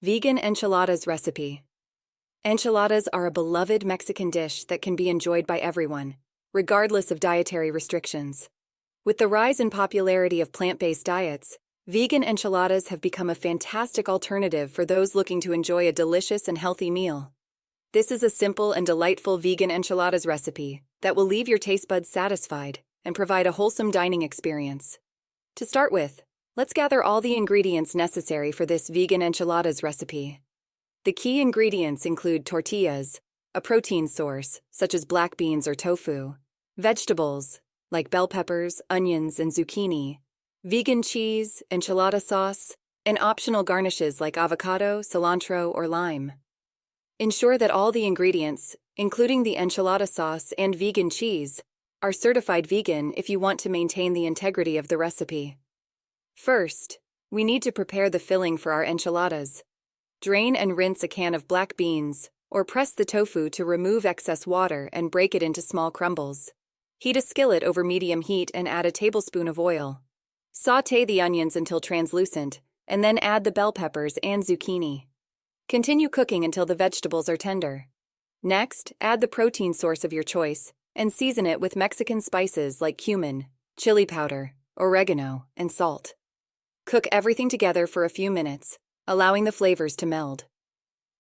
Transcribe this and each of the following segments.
Vegan enchiladas recipe. Enchiladas are a beloved Mexican dish that can be enjoyed by everyone, regardless of dietary restrictions. With the rise in popularity of plant-based diets, vegan enchiladas have become a fantastic alternative for those looking to enjoy a delicious and healthy meal. This is a simple and delightful vegan enchiladas recipe that will leave your taste buds satisfied and provide a wholesome dining experience. To start with, let's gather all the ingredients necessary for this vegan enchiladas recipe. The key ingredients include tortillas, a protein source, such as black beans or tofu, vegetables, like bell peppers, onions, and zucchini, vegan cheese, enchilada sauce, and optional garnishes like avocado, cilantro, or lime. Ensure that all the ingredients, including the enchilada sauce and vegan cheese, are certified vegan if you want to maintain the integrity of the recipe. First, we need to prepare the filling for our enchiladas. Drain and rinse a can of black beans, or press the tofu to remove excess water and break it into small crumbles. Heat a skillet over medium heat and add a tablespoon of oil. Sauté the onions until translucent, and then add the bell peppers and zucchini. Continue cooking until the vegetables are tender. Next, add the protein source of your choice and season it with Mexican spices like cumin, chili powder, oregano, and salt. Cook everything together for a few minutes, allowing the flavors to meld.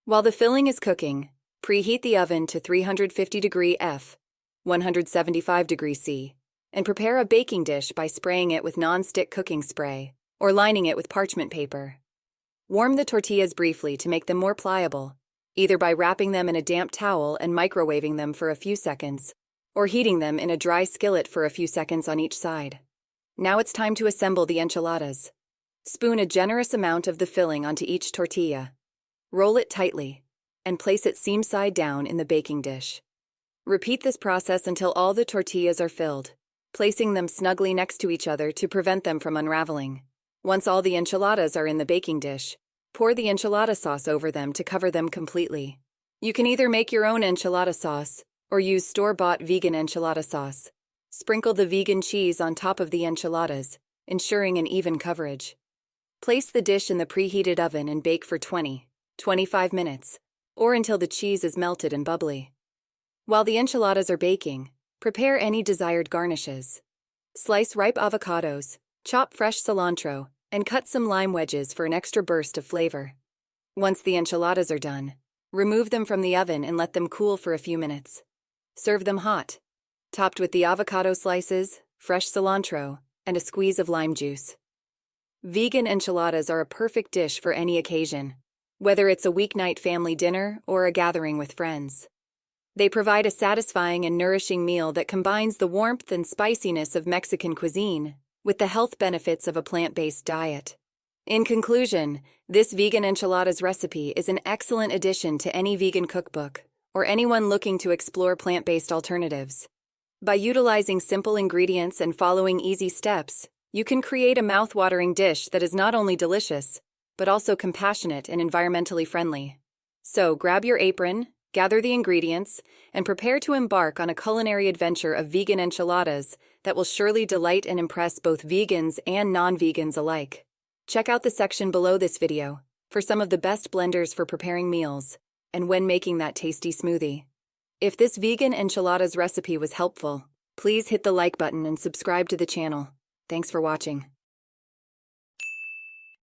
While the filling is cooking, preheat the oven to 350° F, 175° C, and prepare a baking dish by spraying it with non-stick cooking spray or lining it with parchment paper. Warm the tortillas briefly to make them more pliable, either by wrapping them in a damp towel and microwaving them for a few seconds, or heating them in a dry skillet for a few seconds on each side. Now it's time to assemble the enchiladas. Spoon a generous amount of the filling onto each tortilla. Roll it tightly, and place it seam side down in the baking dish. Repeat this process until all the tortillas are filled, placing them snugly next to each other to prevent them from unraveling. Once all the enchiladas are in the baking dish, pour the enchilada sauce over them to cover them completely. You can either make your own enchilada sauce or use store-bought vegan enchilada sauce. Sprinkle the vegan cheese on top of the enchiladas, ensuring an even coverage. Place the dish in the preheated oven and bake for 20–25 minutes, or until the cheese is melted and bubbly. While the enchiladas are baking, prepare any desired garnishes. Slice ripe avocados, chop fresh cilantro, and cut some lime wedges for an extra burst of flavor. Once the enchiladas are done, remove them from the oven and let them cool for a few minutes. Serve them hot, topped with the avocado slices, fresh cilantro, and a squeeze of lime juice. Vegan enchiladas are a perfect dish for any occasion, whether it's a weeknight family dinner or a gathering with friends. They provide a satisfying and nourishing meal that combines the warmth and spiciness of Mexican cuisine with the health benefits of a plant-based diet. In conclusion, this vegan enchiladas recipe is an excellent addition to any vegan cookbook or anyone looking to explore plant-based alternatives. By utilizing simple ingredients and following easy steps, you can create a mouth-watering dish that is not only delicious, but also compassionate and environmentally friendly. So grab your apron, gather the ingredients, and prepare to embark on a culinary adventure of vegan enchiladas that will surely delight and impress both vegans and non-vegans alike. Check out the section below this video for some of the best blenders for preparing meals and when making that tasty smoothie. If this vegan enchiladas recipe was helpful, please hit the like button and subscribe to the channel. Thanks for watching.